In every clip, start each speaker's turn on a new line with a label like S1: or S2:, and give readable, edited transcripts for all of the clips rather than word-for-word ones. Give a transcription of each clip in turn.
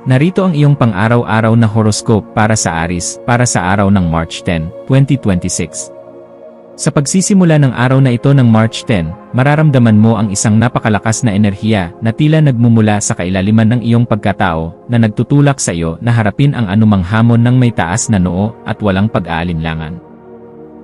S1: Narito ang iyong pang-araw-araw na horoscope para sa Aries, para sa araw ng March 10, 2026. Sa pagsisimula ng araw na ito ng March 10, mararamdaman mo ang isang napakalakas na enerhiya na tila nagmumula sa kailaliman ng iyong pagkatao na nagtutulak sa iyo na harapin ang anumang hamon ng may taas na noo at walang pag-aalinlangan.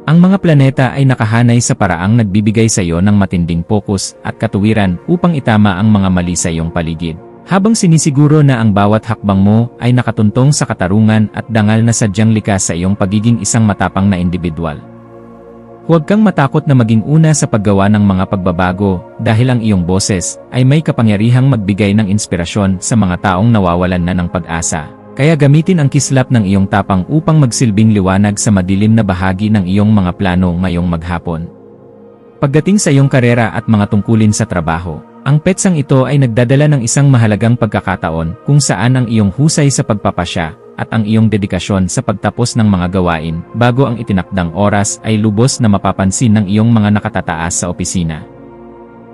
S1: Ang mga planeta ay nakahanay sa paraang nagbibigay sa iyo ng matinding focus at katuwiran upang itama ang mga mali sa iyong paligid. Habang sinisiguro na ang bawat hakbang mo ay nakatuntong sa katarungan at dangal na sadyang likas sa iyong pagiging isang matapang na individual. Huwag kang matakot na maging una sa paggawa ng mga pagbabago dahil ang iyong boses ay may kapangyarihang magbigay ng inspirasyon sa mga taong nawawalan na ng pag-asa. Kaya gamitin ang kislap ng iyong tapang upang magsilbing liwanag sa madilim na bahagi ng iyong mga plano ngayong maghapon. Pagdating sa iyong karera at mga tungkulin sa trabaho, ang petsang ito ay nagdadala ng isang mahalagang pagkakataon kung saan ang iyong husay sa pagpapasya at ang iyong dedikasyon sa pagtapos ng mga gawain bago ang itinakdang oras ay lubos na mapapansin ng iyong mga nakatataas sa opisina.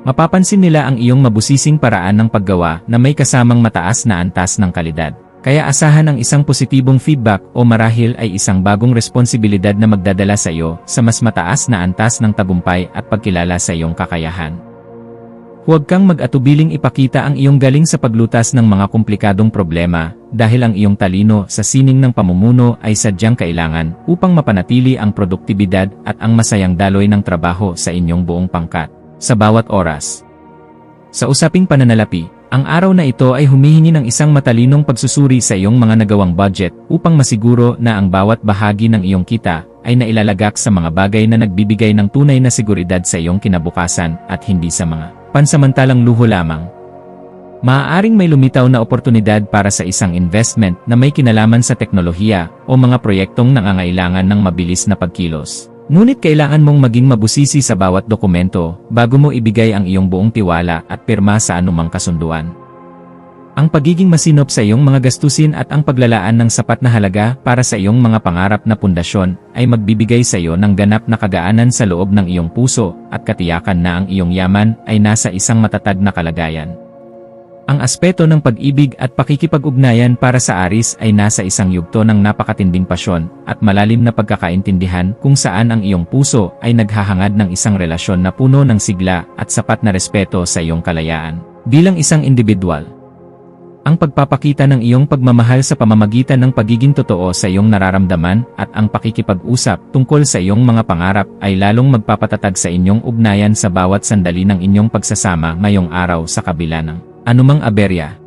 S1: Mapapansin nila ang iyong mabusising paraan ng paggawa na may kasamang mataas na antas ng kalidad. Kaya asahan ang isang positibong feedback o marahil ay isang bagong responsibilidad na magdadala sa iyo sa mas mataas na antas ng tagumpay at pagkilala sa iyong kakayahan. Huwag kang mag-atubiling ipakita ang iyong galing sa paglutas ng mga komplikadong problema dahil ang iyong talino sa sining ng pamumuno ay sadyang kailangan upang mapanatili ang produktibidad at ang masayang daloy ng trabaho sa inyong buong pangkat, sa bawat oras. Sa usaping pananalapi, ang araw na ito ay humihingi ng isang matalinong pagsusuri sa iyong mga nagawang budget upang masiguro na ang bawat bahagi ng iyong kita ay nailalagak sa mga bagay na nagbibigay ng tunay na seguridad sa iyong kinabukasan at hindi sa mga pansamantalang luho lamang. Maaaring may lumitaw na oportunidad para sa isang investment na may kinalaman sa teknolohiya o mga proyektong nangangailangan ng mabilis na pagkilos. Ngunit kailangan mong maging mabusisi sa bawat dokumento bago mo ibigay ang iyong buong tiwala at pirma sa anumang kasunduan. Ang pagiging masinop sa iyong mga gastusin at ang paglalaan ng sapat na halaga para sa iyong mga pangarap na pundasyon ay magbibigay sa iyo ng ganap na kagaanan sa loob ng iyong puso at katiyakan na ang iyong yaman ay nasa isang matatag na kalagayan. Ang aspeto ng pag-ibig at pakikipag-ugnayan para sa Aries ay nasa isang yugto ng napakatinding pasyon at malalim na pagkakaintindihan kung saan ang iyong puso ay naghahangad ng isang relasyon na puno ng sigla at sapat na respeto sa iyong kalayaan. Bilang isang individual, ang pagpapakita ng iyong pagmamahal sa pamamagitan ng pagiging totoo sa iyong nararamdaman at ang pakikipag-usap tungkol sa iyong mga pangarap ay lalong magpapatatag sa inyong ugnayan sa bawat sandali ng inyong pagsasama ngayong araw sa kabila ng anumang aberya.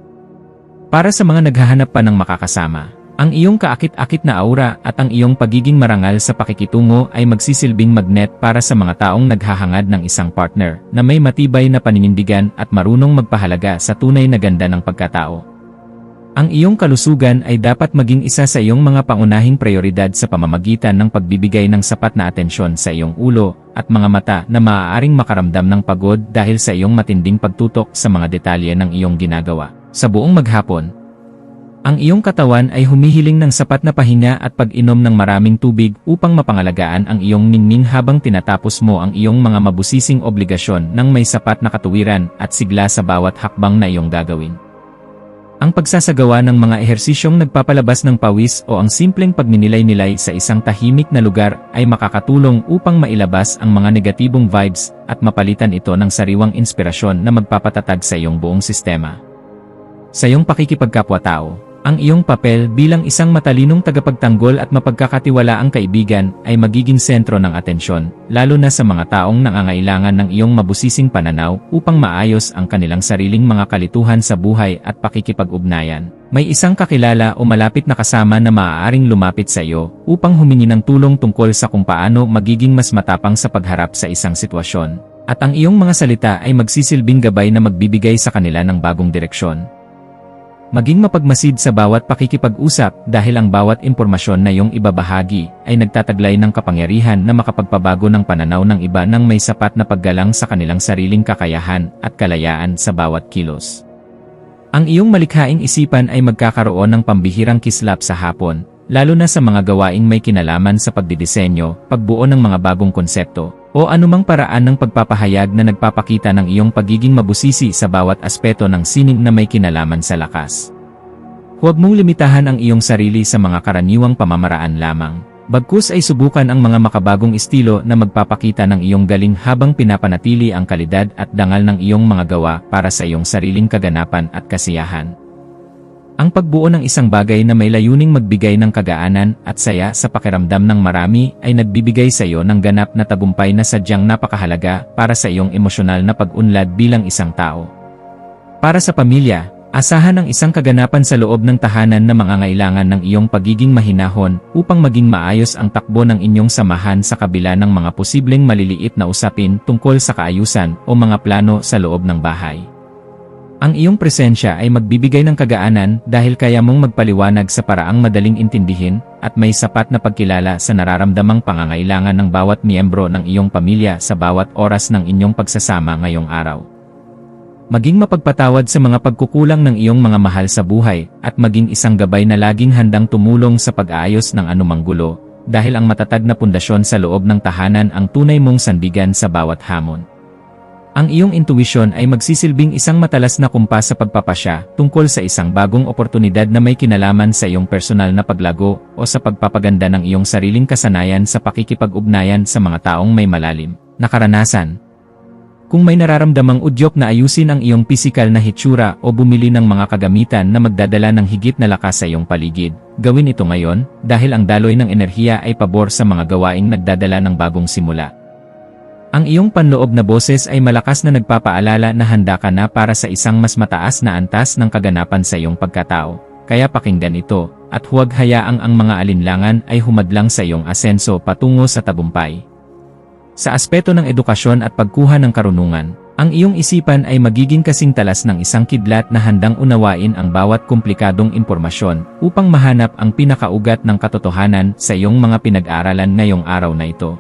S1: Para sa mga naghahanap pa ng makakasama, ang iyong kaakit-akit na aura at ang iyong pagiging marangal sa pakikitungo ay magsisilbing magnet para sa mga taong naghahangad ng isang partner na may matibay na paninindigan at marunong magpahalaga sa tunay na ganda ng pagkatao. Ang iyong kalusugan ay dapat maging isa sa iyong mga pangunahing prioridad sa pamamagitan ng pagbibigay ng sapat na atensyon sa iyong ulo at mga mata na maaaring makaramdam ng pagod dahil sa iyong matinding pagtutok sa mga detalye ng iyong ginagawa. Sa buong maghapon, ang iyong katawan ay humihiling ng sapat na pahinga at pag-inom ng maraming tubig upang mapangalagaan ang iyong ningning habang tinatapos mo ang iyong mga mabusising obligasyon ng may sapat na katuwiran at sigla sa bawat hakbang na iyong gagawin. Ang pagsasagawa ng mga ehersisyong nagpapalabas ng pawis o ang simpleng pagninilay-nilay sa isang tahimik na lugar ay makakatulong upang mailabas ang mga negatibong vibes at mapalitan ito ng sariwang inspirasyon na magpapatatag sa iyong buong sistema. Sa iyong pakikipagkapwa-tao, ang iyong papel bilang isang matalinong tagapagtanggol at mapagkakatiwalaang kaibigan ay magiging sentro ng atensyon, lalo na sa mga taong nangangailangan ng iyong mabusising pananaw upang maayos ang kanilang sariling mga kalituhan sa buhay at pakikipag-ugnayan. May isang kakilala o malapit na kasama na maaaring lumapit sa iyo upang humingi ng tulong tungkol sa kung paano magiging mas matapang sa pagharap sa isang sitwasyon, at ang iyong mga salita ay magsisilbing gabay na magbibigay sa kanila ng bagong direksyon. Maging mapagmasid sa bawat pakikipag-usap dahil ang bawat impormasyon na iyong ibabahagi ay nagtataglay ng kapangyarihan na makapagpabago ng pananaw ng iba nang may sapat na paggalang sa kanilang sariling kakayahan at kalayaan sa bawat kilos. Ang iyong malikhaing isipan ay magkakaroon ng pambihirang kislap sa hapon, lalo na sa mga gawaing may kinalaman sa pagdidisenyo, pagbuo ng mga bagong konsepto, o anumang paraan ng pagpapahayag na nagpapakita ng iyong pagiging mabusisi sa bawat aspeto ng sining na may kinalaman sa lakas. Huwag mong limitahan ang iyong sarili sa mga karaniwang pamamaraan lamang. Bagkus ay subukan ang mga makabagong estilo na magpapakita ng iyong galing habang pinapanatili ang kalidad at dangal ng iyong mga gawa para sa iyong sariling kaganapan at kasiyahan. Ang pagbuo ng isang bagay na may layuning magbigay ng kagaanan at saya sa pakiramdam ng marami ay nagbibigay sa iyo ng ganap na tagumpay na sadyang napakahalaga para sa iyong emosyonal na pag-unlad bilang isang tao. Para sa pamilya, asahan ang isang kaganapan sa loob ng tahanan na mangangailangan ng iyong pagiging mahinahon upang maging maayos ang takbo ng inyong samahan sa kabila ng mga posibleng maliliit na usapin tungkol sa kaayusan o mga plano sa loob ng bahay. Ang iyong presensya ay magbibigay ng kagaanan dahil kaya mong magpaliwanag sa paraang madaling intindihin at may sapat na pagkilala sa nararamdamang pangangailangan ng bawat miyembro ng iyong pamilya sa bawat oras ng inyong pagsasama ngayong araw. Maging mapagpatawad sa mga pagkukulang ng iyong mga mahal sa buhay at maging isang gabay na laging handang tumulong sa pag-aayos ng anumang gulo dahil ang matatag na pundasyon sa loob ng tahanan ang tunay mong sandigan sa bawat hamon. Ang iyong intuisyon ay magsisilbing isang matalas na kumpas sa pagpapasya tungkol sa isang bagong oportunidad na may kinalaman sa iyong personal na paglago o sa pagpapaganda ng iyong sariling kasanayan sa pakikipag-ugnayan sa mga taong may malalim na karanasan. Kung may nararamdamang udyok na ayusin ang iyong pisikal na hitsura o bumili ng mga kagamitan na magdadala ng higit na lakas sa iyong paligid, gawin ito ngayon dahil ang daloy ng enerhiya ay pabor sa mga gawaing nagdadala ng bagong simula. Ang iyong panloob na boses ay malakas na nagpapaalala na handa ka na para sa isang mas mataas na antas ng kaganapan sa iyong pagkatao, kaya pakinggan ito, at huwag hayaang ang mga alinlangan ay humadlang sa iyong asenso patungo sa tagumpay. Sa aspeto ng edukasyon at pagkuha ng karunungan, ang iyong isipan ay magiging kasing talas ng isang kidlat na handang unawain ang bawat komplikadong impormasyon upang mahanap ang pinakaugat ng katotohanan sa iyong mga pinag-aralan ngayong araw na ito.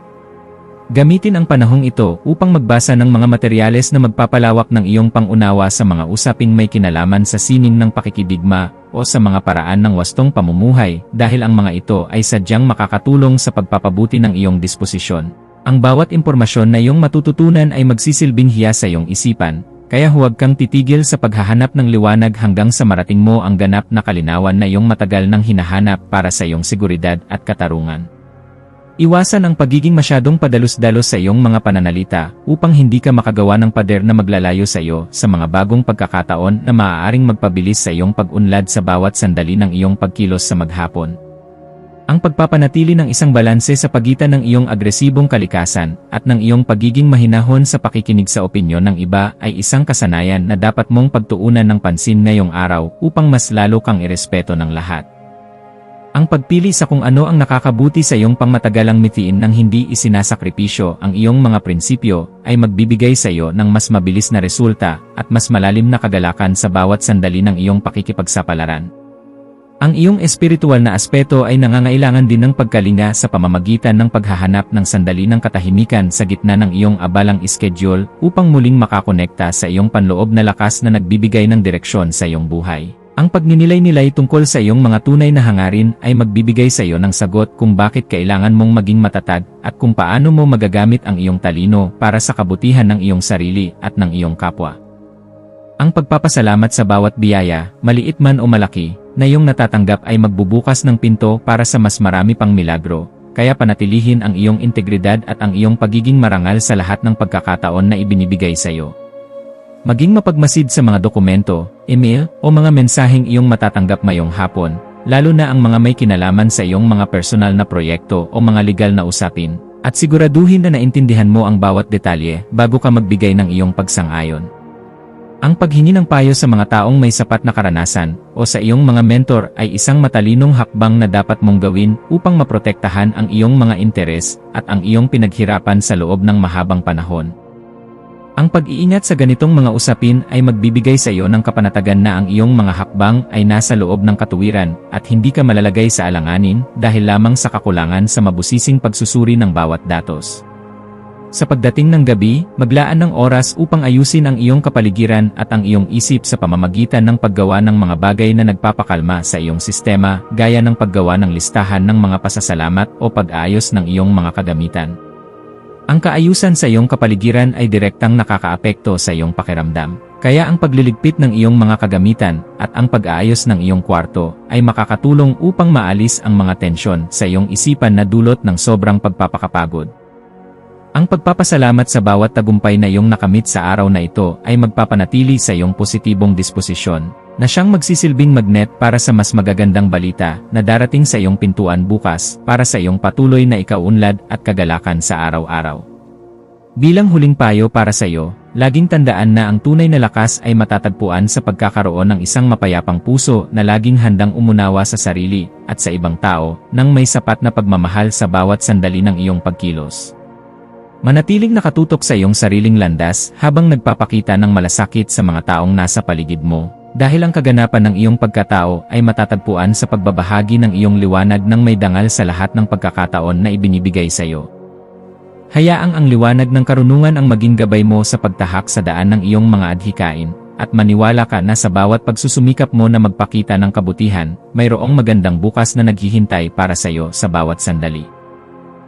S1: Gamitin ang panahong ito upang magbasa ng mga materyales na magpapalawak ng iyong pangunawa sa mga usaping may kinalaman sa sining ng pakikidigma o sa mga paraan ng wastong pamumuhay dahil ang mga ito ay sadyang makakatulong sa pagpapabuti ng iyong disposisyon. Ang bawat impormasyon na iyong matututunan ay magsisilbing hiya sa iyong isipan, kaya huwag kang titigil sa paghahanap ng liwanag hanggang sa marating mo ang ganap na kalinawan na iyong matagal nang hinahanap para sa iyong seguridad at katarungan. Iwasan ang pagiging masyadong padalos-dalos sa iyong mga pananalita upang hindi ka makagawa ng pader na maglalayo sa iyo sa mga bagong pagkakataon na maaaring magpabilis sa iyong pag-unlad sa bawat sandali ng iyong pagkilos sa maghapon. Ang pagpapanatili ng isang balanse sa pagitan ng iyong agresibong kalikasan at ng iyong pagiging mahinahon sa pakikinig sa opinyon ng iba ay isang kasanayan na dapat mong pagtuunan ng pansin ngayong araw upang mas lalo kang irespeto ng lahat. Ang pagpili sa kung ano ang nakakabuti sa iyong pangmatagalang mitiin nang hindi isinasakripisyo ang iyong mga prinsipyo ay magbibigay sa iyo ng mas mabilis na resulta at mas malalim na kagalakan sa bawat sandali ng iyong pakikipagsapalaran. Ang iyong espiritual na aspeto ay nangangailangan din ng pagkalinga sa pamamagitan ng paghahanap ng sandali ng katahimikan sa gitna ng iyong abalang schedule upang muling makakonekta sa iyong panloob na lakas na nagbibigay ng direksyon sa iyong buhay. Ang pagninilay-nilay tungkol sa iyong mga tunay na hangarin ay magbibigay sa iyo ng sagot kung bakit kailangan mong maging matatag at kung paano mo magagamit ang iyong talino para sa kabutihan ng iyong sarili at ng iyong kapwa. Ang pagpapasalamat sa bawat biyaya, maliit man o malaki, na iyong natatanggap ay magbubukas ng pinto para sa mas marami pang milagro, kaya panatilihin ang iyong integridad at ang iyong pagiging marangal sa lahat ng pagkakataon na ibinibigay sa iyo. Maging mapagmasid sa mga dokumento, email, o mga mensaheng iyong matatanggap ngayong hapon, lalo na ang mga may kinalaman sa iyong mga personal na proyekto o mga legal na usapin, at siguraduhin na naintindihan mo ang bawat detalye bago ka magbigay ng iyong pagsang-ayon. Ang paghingi ng payo sa mga taong may sapat na karanasan o sa iyong mga mentor ay isang matalinong hakbang na dapat mong gawin upang maprotektahan ang iyong mga interes at ang iyong pinaghirapan sa loob ng mahabang panahon. Ang pag-iingat sa ganitong mga usapin ay magbibigay sa iyo ng kapanatagan na ang iyong mga hakbang ay nasa loob ng katuwiran at hindi ka malalagay sa alanganin dahil lamang sa kakulangan sa mabusising pagsusuri ng bawat datos. Sa pagdating ng gabi, maglaan ng oras upang ayusin ang iyong kapaligiran at ang iyong isip sa pamamagitan ng paggawa ng mga bagay na nagpapakalma sa iyong sistema gaya ng paggawa ng listahan ng mga pasasalamat o pag-aayos ng iyong mga kagamitan. Ang kaayusan sa iyong kapaligiran ay direktang nakakaapekto sa iyong pakiramdam, Kaya ang pagliligpit ng iyong mga kagamitan at ang pag-aayos ng iyong kwarto ay makakatulong upang maalis ang mga tensyon sa iyong isipan na dulot ng sobrang pagpapakapagod. Ang pagpapasalamat sa bawat tagumpay na iyong nakamit sa araw na ito ay magpapanatili sa iyong positibong disposisyon, na siyang magsisilbing magnet para sa mas magagandang balita na darating sa iyong pintuan bukas para sa iyong patuloy na ikaunlad at kagalakan sa araw-araw. Bilang huling payo para sa iyo, laging tandaan na ang tunay na lakas ay matatagpuan sa pagkakaroon ng isang mapayapang puso na laging handang umunawa sa sarili at sa ibang tao nang may sapat na pagmamahal sa bawat sandali ng iyong pagkilos. Manatiling nakatutok sa iyong sariling landas habang nagpapakita ng malasakit sa mga taong nasa paligid mo, dahil ang kaganapan ng iyong pagkatao ay matatagpuan sa pagbabahagi ng iyong liwanag ng may dangal sa lahat ng pagkakataon na ibinibigay sa iyo. Hayaang ang liwanag ng karunungan ang maging gabay mo sa pagtahak sa daan ng iyong mga adhikain, at maniwala ka na sa bawat pagsusumikap mo na magpakita ng kabutihan, mayroong magandang bukas na naghihintay para sa iyo sa bawat sandali.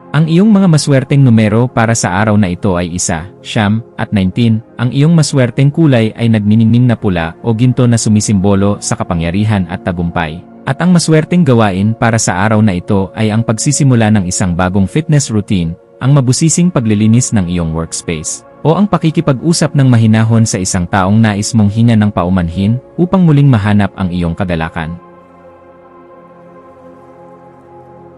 S1: Ang iyong mga maswerteng numero para sa araw na ito ay 1, 9, at 19. Ang iyong maswerteng kulay ay nagniningning na pula o ginto na sumisimbolo sa kapangyarihan at tagumpay. At ang maswerteng gawain para sa araw na ito ay ang pagsisimula ng isang bagong fitness routine, ang mabusising paglilinis ng iyong workspace, o ang pakikipag-usap ng mahinahon sa isang taong nais mong hinga ng paumanhin upang muling mahanap ang iyong kagalakan.